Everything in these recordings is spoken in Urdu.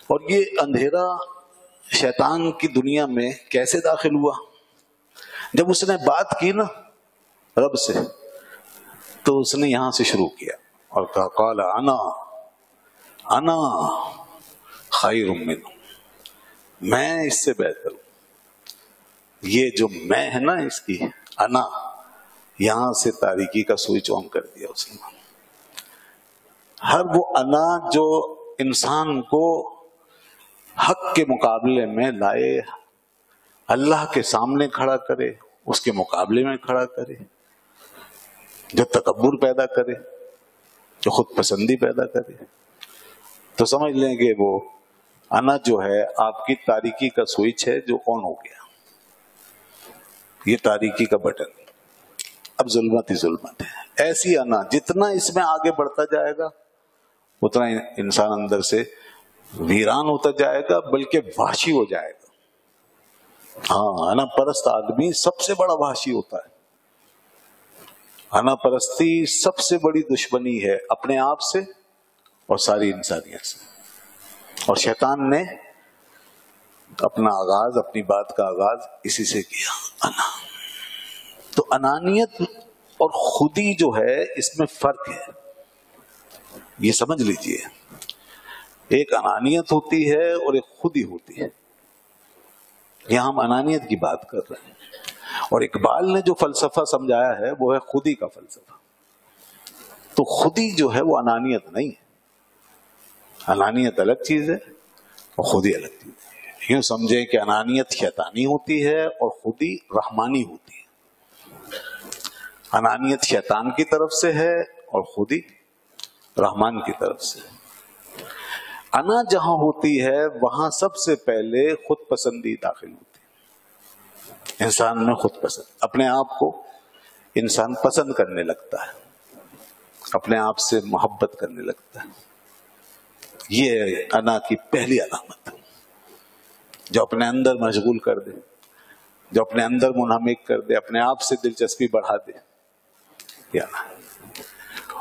اور یہ اندھیرا شیطان کی دنیا میں کیسے داخل ہوا؟ جب اس نے بات کی نا رب سے، تو اس نے یہاں سے شروع کیا اور کہا قال انا خیر منہ، میں اس سے بہتر ہوں۔ یہ جو میں ہے نا اس کی انا، یہاں سے تاریکی کا سوئچ آن کر دیا اس نے۔ ہر وہ انا جو انسان کو حق کے مقابلے میں لائے، اللہ کے سامنے کھڑا کرے، اس کے مقابلے میں کھڑا کرے، جو تکبر پیدا کرے، جو خود پسندی پیدا کرے، تو سمجھ لیں کہ وہ انا جو ہے آپ کی تاریکی کا سوئچ ہے جو آن ہو گیا، یہ تاریکی کا بٹن۔ اب ظلمت ہی ظلمت ہے۔ ایسی انا جتنا اس میں آگے بڑھتا جائے گا اتنا انسان اندر سے ویران ہوتا جائے گا، بلکہ وحشی ہو جائے گا۔ ہاں، انا پرست آدمی سب سے بڑا وحشی ہوتا ہے۔ انا پرستی سب سے بڑی دشمنی ہے اپنے آپ سے اور ساری انسانیت سے۔ اور شیطان نے اپنا آغاز، اپنی بات کا آغاز اسی سے کیا، انا۔ تو انانیت اور خودی جو ہے اس میں فرق ہے، یہ سمجھ لیجئے۔ ایک انانیت ہوتی ہے اور ایک خودی ہوتی ہے۔ یہاں ہم انانیت کی بات کر رہے ہیں، اور اقبال نے جو فلسفہ سمجھایا ہے وہ ہے خودی کا فلسفہ۔ تو خودی جو ہے وہ انانیت نہیں ہے، انانیت الگ چیز ہے اور خودی الگ چیز ہے۔ یوں سمجھیں کہ انانیت شیطانی ہوتی ہے اور خودی رحمانی ہوتی ہے۔ انانیت شیطان کی طرف سے ہے اور خودی رحمان کی طرف سے۔ انا جہاں ہوتی ہے وہاں سب سے پہلے خود پسندی داخل ہوتی ہے۔ انسان میں خود پسند، اپنے آپ کو انسان پسند کرنے لگتا ہے، اپنے آپ سے محبت کرنے لگتا ہے۔ یہ انا کی پہلی علامت ہے، جو اپنے اندر مشغول کر دے، جو اپنے اندر منہمک کر دے، اپنے آپ سے دلچسپی بڑھا دے، یہ انا ہے۔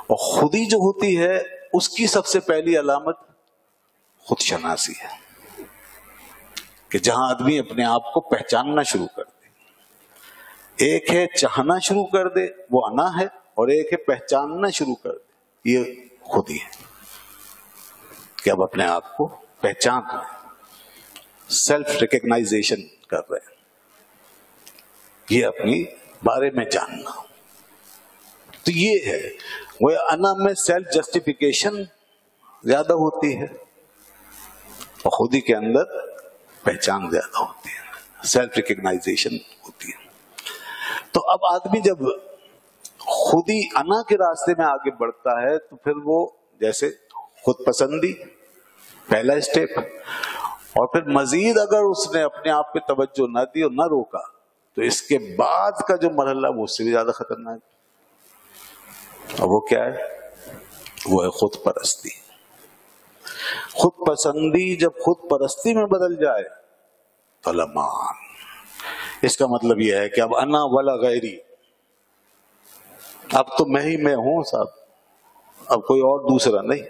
اور خودی جو ہوتی ہے اس کی سب سے پہلی علامت خود شناسی ہے، کہ جہاں آدمی اپنے آپ کو پہچاننا شروع کر دے۔ ایک ہے چاہنا شروع کر دے، وہ انا ہے، اور ایک ہے پہچاننا شروع کر دے، یہ خودی ہے، کہ اب اپنے آپ کو پہچان رہے ہیں، سیلف ریکگنائزیشن کر رہے ہیں، یہ اپنی بارے میں جاننا۔ تو یہ ہے وہ انا میں سیلف جسٹیفیکیشن زیادہ ہوتی ہے اور خودی کے اندر پہچان زیادہ ہوتی ہے، سیلف ریکگنائزیشن ہوتی ہے۔ تو اب آدمی جب خودی انا کے راستے میں آگے بڑھتا ہے تو پھر وہ جیسے خود پسندی پہلا اسٹیپ، اور پھر مزید اگر اس نے اپنے آپ پہ توجہ نہ دی اور نہ روکا تو اس کے بعد کا جو مرحلہ وہ اس سے بھی زیادہ خطرناک ہے۔ اور وہ کیا ہے؟ وہ ہے خود پرستی۔ خود پسندی جب خود پرستی میں بدل جائے تو لمان، اس کا مطلب یہ ہے کہ اب انا ولا غیری، اب تو میں ہی میں ہوں صاحب، اب کوئی اور دوسرا نہیں۔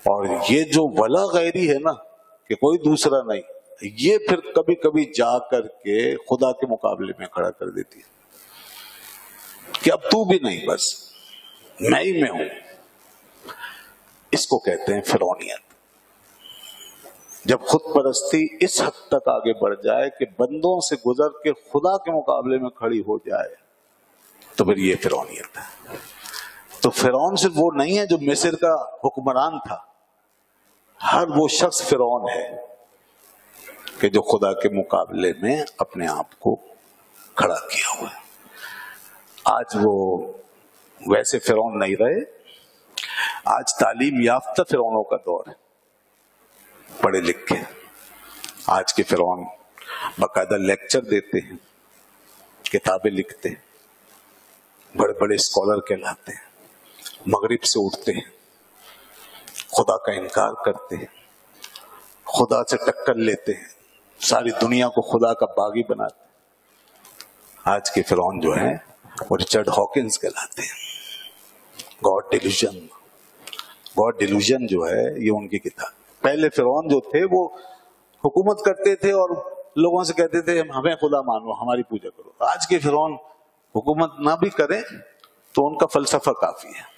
اور یہ جو ولا غیری ہے نا، کہ کوئی دوسرا نہیں، یہ پھر کبھی کبھی جا کر کے خدا کے مقابلے میں کھڑا کر دیتی ہے کہ اب تو بھی نہیں، بس میں ہی میں ہوں۔ اس کو کہتے ہیں فرعونیت۔ جب خود پرستی اس حد تک آگے بڑھ جائے کہ بندوں سے گزر کے خدا کے مقابلے میں کھڑی ہو جائے تو پھر یہ فرعونیت ہے۔ تو فرعون صرف وہ نہیں ہے جو مصر کا حکمران تھا، ہر وہ شخص فرعون ہے کہ جو خدا کے مقابلے میں اپنے آپ کو کھڑا کیا ہوا ہے۔ آج وہ ویسے فرعون نہیں رہے، آج تعلیم یافتہ فرعونوں کا دور ہے، پڑھے لکھے۔ آج کے فرعون باقاعدہ لیکچر دیتے ہیں، کتابیں لکھتے ہیں، بڑے بڑے اسکالر کہلاتے ہیں، مغرب سے اٹھتے ہیں، خدا کا انکار کرتے ہیں، خدا سے ٹکر لیتے ہیں، ساری دنیا کو خدا کا باغی بناتے ہیں۔ آج کے فرعون جو ہیں وہ رچرڈ ہاکنز کہلاتے ہیں، گاڈ ڈیلوژن۔ گاڈ ڈیلوژن جو ہے یہ ان کی کتاب، پہلے فرعون جو تھے وہ حکومت کرتے تھے اور لوگوں سے کہتے تھے ہمیں خدا مانو، ہماری پوجا کرو۔ آج کے فرعون حکومت نہ بھی کریں تو ان کا فلسفہ کافی ہے۔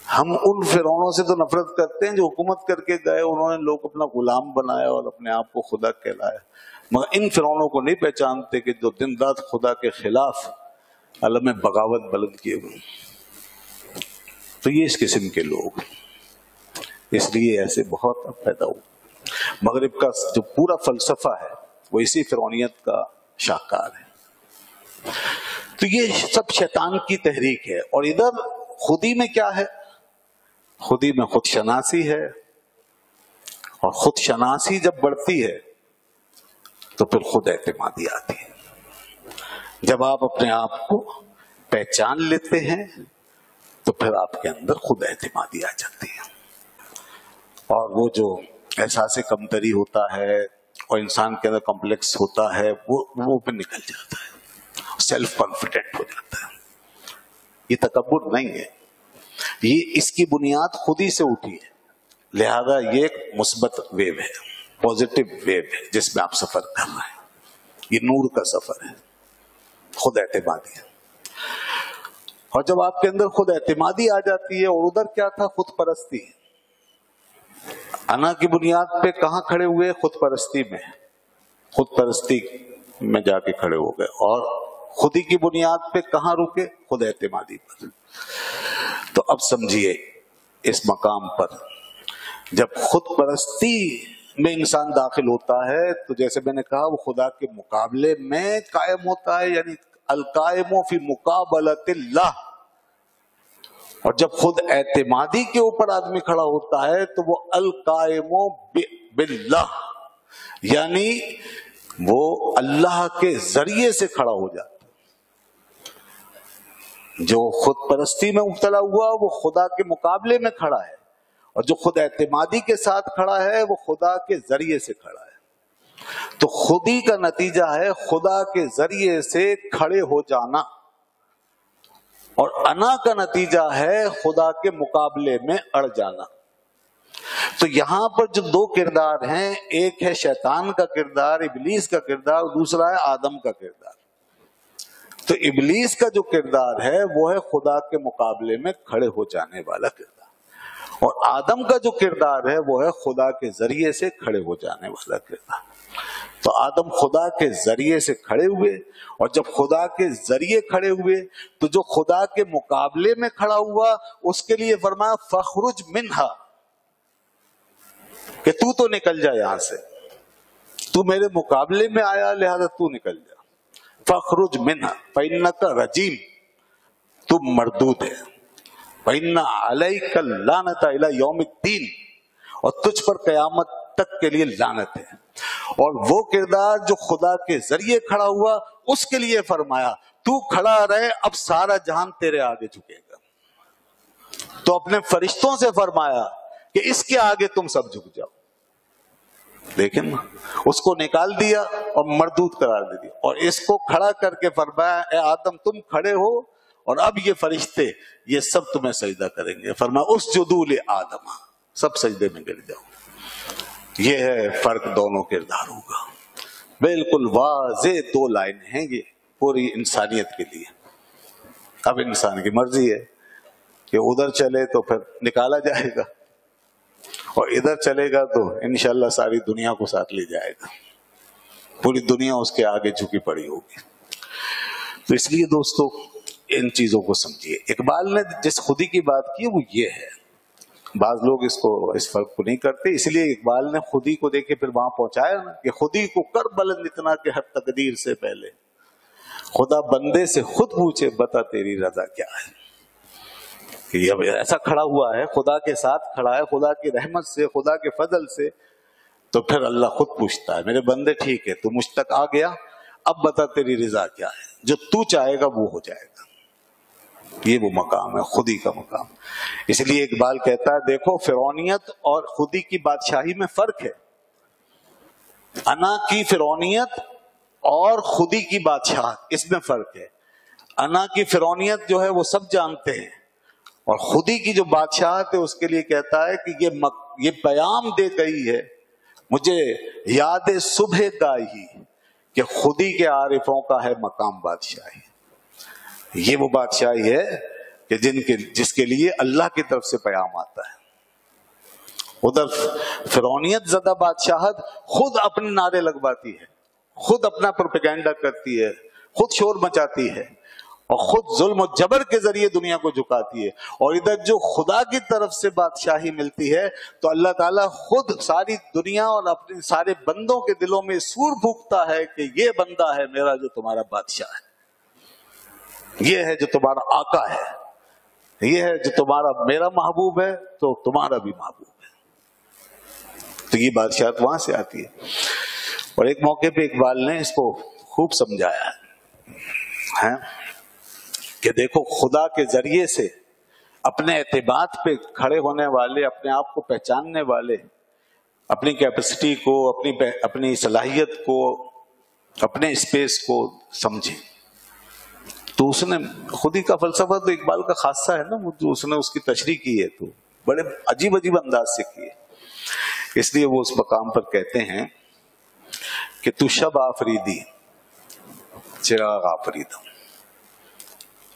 ہم ان فرعونوں سے تو نفرت کرتے ہیں جو حکومت کر کے گئے، انہوں نے لوگ اپنا غلام بنایا اور اپنے آپ کو خدا کہلایا، مگر ان فرعونوں کو نہیں پہچانتے کہ جو دن رات خدا کے خلاف عالم بغاوت بلند کیے ہوئے۔ تو یہ اس قسم کے لوگ، اس لیے ایسے بہت پیدا ہوئے۔ مغرب کا جو پورا فلسفہ ہے وہ اسی فرعونیت کا شاہکار ہے۔ تو یہ سب شیطان کی تحریک ہے۔ اور ادھر خودی میں کیا ہے؟ خودی میں خود شناسی ہے، اور خود شناسی جب بڑھتی ہے تو پھر خود اعتمادی آتی ہے۔ جب آپ اپنے آپ کو پہچان لیتے ہیں تو پھر آپ کے اندر خود اعتمادی آ جاتی ہے، اور وہ جو احساس کمتری ہوتا ہے اور انسان کے اندر کمپلیکس ہوتا ہے وہ پہ نکل جاتا ہے، سیلف کانفیڈنٹ ہو جاتا ہے۔ یہ تکبر نہیں ہے، یہ اس کی بنیاد خود ہی سے اٹھی ہے، لہذا یہ ایک مثبت ویو ہے، پازیٹو ویو ہے جس میں آپ سفر کر رہے ہیں۔ یہ نور کا سفر ہے، خود اعتمادی ہے۔ اور جب آپ کے اندر خود اعتمادی آ جاتی ہے، اور ادھر کیا تھا؟ خود پرستی۔ انا کی بنیاد پہ کہاں کھڑے ہوئے؟ خود پرستی میں، خود پرستی میں جا کے کھڑے ہو گئے، اور خودی کی بنیاد پہ کہاں رکے؟ خود اعتمادی پر۔ تو اب سمجھیے اس مقام پر جب خود پرستی میں انسان داخل ہوتا ہے تو جیسے میں نے کہا وہ خدا کے مقابلے میں قائم ہوتا ہے، یعنی القائم فی مقابلۃ اللہ۔ اور جب خود اعتمادی کے اوپر آدمی کھڑا ہوتا ہے تو وہ القائم باللہ، یعنی وہ اللہ کے ذریعے سے کھڑا ہو جاتا ہے۔ جو خود پرستی میں مبتلا ہوا وہ خدا کے مقابلے میں کھڑا ہے، اور جو خود اعتمادی کے ساتھ کھڑا ہے وہ خدا کے ذریعے سے کھڑا ہے۔ تو خودی کا نتیجہ ہے خدا کے ذریعے سے کھڑے ہو جانا، اور انا کا نتیجہ ہے خدا کے مقابلے میں اڑ جانا۔ تو یہاں پر جو دو کردار ہیں، ایک ہے شیطان کا کردار، ابلیس کا کردار، دوسرا ہے آدم کا کردار۔ تو ابلیس کا جو کردار ہے وہ ہے خدا کے مقابلے میں کھڑے ہو جانے والا کردار، اور آدم کا جو کردار ہے وہ ہے خدا کے ذریعے سے کھڑے ہو جانے والا کردار۔ تو آدم خدا کے ذریعے سے کھڑے ہوئے، اور جب خدا کے ذریعے کھڑے ہوئے تو جو خدا کے مقابلے میں کھڑا ہوا اس کے لیے فرمایا فخرج منہا، کہ تو نکل جا یہاں سے، تو میرے مقابلے میں آیا لہذا تو نکل جا۔ فخرج منہا فإنک رجیم، تو مردود ہے۔ فإن علیک اللعنۃ الی یوم الدین، اور تجھ پر قیامت تک کے لیے لعنت ہے۔ اور وہ کردار جو خدا کے ذریعے کھڑا ہوا اس کے لیے فرمایا تو کھڑا رہے، اب سارا جہان تیرے آگے جھکے گا۔ تو اپنے فرشتوں سے فرمایا کہ اس کے آگے تم سب جھک جاؤ۔ لیکن اس کو نکال دیا اور مردود قرار دے دیا، اور اس کو کھڑا کر کے فرمایا اے آدم تم کھڑے ہو، اور اب یہ فرشتے یہ سب تمہیں سجدہ کریں گے۔ فرمایا اسجدوا لآدم، سب سجدے میں گر جاؤ۔ یہ ہے فرق دونوں کرداروں کا، بالکل واضح دو لائن ہیں یہ پوری انسانیت کے لیے۔ اب انسان کی مرضی ہے کہ ادھر چلے تو پھر نکالا جائے گا، اور ادھر چلے گا تو انشاءاللہ ساری دنیا کو ساتھ لے جائے گا، پوری دنیا اس کے آگے جھکی پڑی ہوگی۔ تو اس لیے دوستو ان چیزوں کو سمجھیے۔ اقبال نے جس خودی کی بات کی وہ یہ ہے، بعض لوگ اس فرق کو نہیں کرتے، اس لیے اقبال نے خودی کو دیکھے پھر وہاں پہنچایا نا کہ خودی کو کر بلند اتنا کہ ہر تقدیر سے پہلے خدا بندے سے خود پوچھے بتا تیری رضا کیا ہے۔ کہ اب ایسا کھڑا ہوا ہے، خدا کے ساتھ کھڑا ہے، خدا کی رحمت سے، خدا کے فضل سے، تو پھر اللہ خود پوچھتا ہے میرے بندے ٹھیک ہے تو مجھ تک آ گیا، اب بتا تیری رضا کیا ہے، جو تو چاہے گا وہ ہو جائے گا۔ یہ وہ مقام ہے، خودی کا مقام۔ اس لیے اقبال کہتا ہے دیکھو فرعونیت اور خودی کی بادشاہی میں فرق ہے۔ انا کی فرعونیت اور خودی کی بادشاہت، اس میں فرق ہے۔ انا کی فرعونیت جو ہے وہ سب جانتے ہیں، اور خودی کی جو بادشاہت ہے اس کے لیے کہتا ہے کہ یہ پیام دے گئی ہے مجھے یاد صبح گاہی کہ خودی کے عارفوں کا ہے مقام بادشاہی. یہ وہ بادشاہی ہے کہ جس کے لیے اللہ کی طرف سے پیام آتا ہے. ادھر فرعونیت زدہ بادشاہت خود اپنے نعرے لگواتی ہے، خود اپنا پروپیگنڈا کرتی ہے، خود شور مچاتی ہے اور خود ظلم و جبر کے ذریعے دنیا کو جھکاتی ہے. اور ادھر جو خدا کی طرف سے بادشاہی ملتی ہے تو اللہ تعالیٰ خود ساری دنیا اور اپنے سارے بندوں کے دلوں میں سور پھونکتا ہے کہ یہ بندہ ہے میرا جو تمہارا بادشاہ ہے، یہ ہے جو تمہارا آقا ہے، یہ ہے جو تمہارا میرا محبوب ہے تو تمہارا بھی محبوب ہے. تو یہ بادشاہت وہاں سے آتی ہے. اور ایک موقع پہ اقبال نے اس کو خوب سمجھایا ہے کہ دیکھو خدا کے ذریعے سے اپنے اعتماد پہ کھڑے ہونے والے، اپنے آپ کو پہچاننے والے، اپنی کیپیسٹی کو، اپنی صلاحیت کو، اپنے اسپیس کو سمجھیں. تو اس نے خودی کا فلسفہ تو اقبال کا خاصہ ہے نا، جو اس نے اس کی تشریح کی ہے تو بڑے عجیب عجیب انداز سے کی ہے. اس لیے وہ اس مقام پر کہتے ہیں کہ تو شب آفریدی چراغ آفریدم.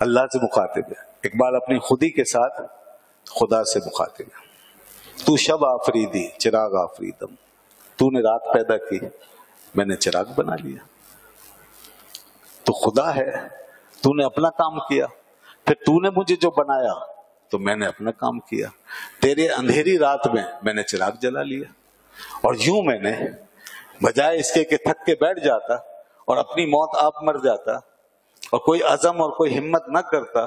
اللہ سے مخاطب ہے اقبال، اپنی خودی کے ساتھ خدا سے مخاطب ہے. تو شب آفریدی چراغ آفریدم، تو نے رات پیدا کی میں نے چراغ بنا لیا. تو خدا ہے، تو نے اپنا کام کیا، پھر تو نے مجھے جو بنایا تو میں نے اپنا کام کیا. تیرے اندھیری رات میں میں نے چراغ جلا لیا. اور یوں میں نے بجائے اس کے کہ تھک کے بیٹھ جاتا اور اپنی موت آپ مر جاتا اور کوئی عزم اور کوئی ہمت نہ کرتا،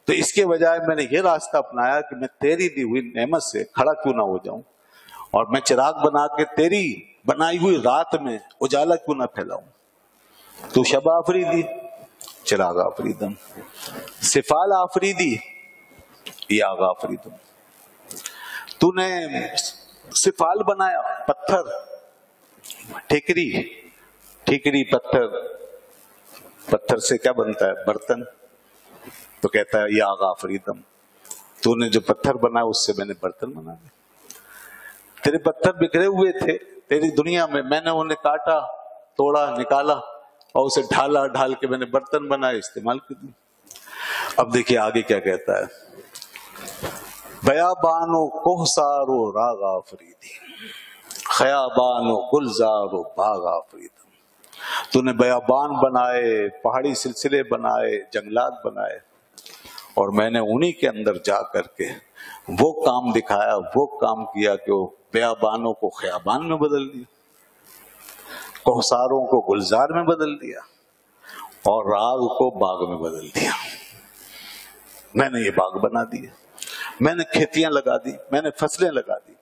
تو اس کے بجائے میں نے یہ راستہ اپنایا کہ میں تیری دی ہوئی نعمت سے کھڑا کیوں نہ ہو جاؤں اور میں چراغ بنا کے تیری بنائی ہوئی رات میں اجالا کیوں نہ پھیلاؤں. تو شب آفریدی چراغ آفریدم، سفال آفریدی یا آغا آفریدم. تو نے سفال بنایا، پتھر، ٹھیکری پتھر سے کیا بنتا ہے؟ برتن. تو کہتا ہے یا آغا آفریدم، تو نے جو پتھر بنایا اس سے میں نے برتن بنا دیا. تیرے پتھر بکھرے ہوئے تھے تیری دنیا میں، میں نے انہیں کاٹا، توڑا، نکالا اور اسے ڈھال کے میں نے برتن بنائے، استعمال کر دی. اب دیکھیے آگے کیا کہتا ہے، بیابانو کوہسارو راغ آفریدی خیابانو گلزارو باغ آفریدم. تو نے بیابان بنائے، پہاڑی سلسلے بنائے، جنگلات بنائے، اور میں نے انہی کے اندر جا کر کے وہ کام دکھایا، وہ کام کیا کہ وہ بیابانوں کو خیابان میں بدل دیا، کوہساروں کو گلزار میں بدل دیا اور راغ کو باغ میں بدل دیا. میں نے یہ باغ بنا دیا، میں نے کھیتیاں لگا دی، میں نے فصلیں لگا دی.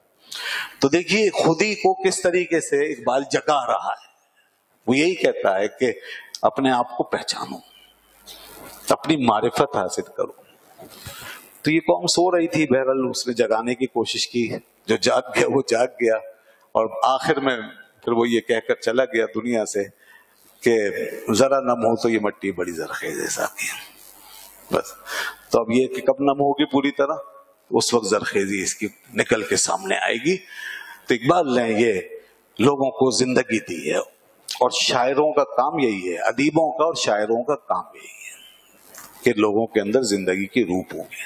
تو دیکھیے خودی کو کس طریقے سے اقبال جگا رہا ہے. وہ یہی کہتا ہے کہ اپنے آپ کو پہچانو، اپنی معرفت حاصل کرو. تو یہ قوم سو رہی تھی، بہرحال اس نے جگانے کی کوشش کی، جو جاگ گیا وہ جاگ گیا، اور آخر میں پھر وہ یہ کہہ کر چلا گیا دنیا سے کہ ذرا نم ہو تو یہ مٹی بڑی زرخیز ایسا کی. بس تو اب یہ کہ کب نم ہوگی پوری طرح، اس وقت زرخیزی اس کی نکل کے سامنے آئے گی. تو اقبال نے یہ لوگوں کو زندگی دی ہے، اور شاعروں کا کام یہی ہے، ادیبوں کا اور شاعروں کا کام یہی ہے کہ لوگوں کے اندر زندگی کی روح ہوگی.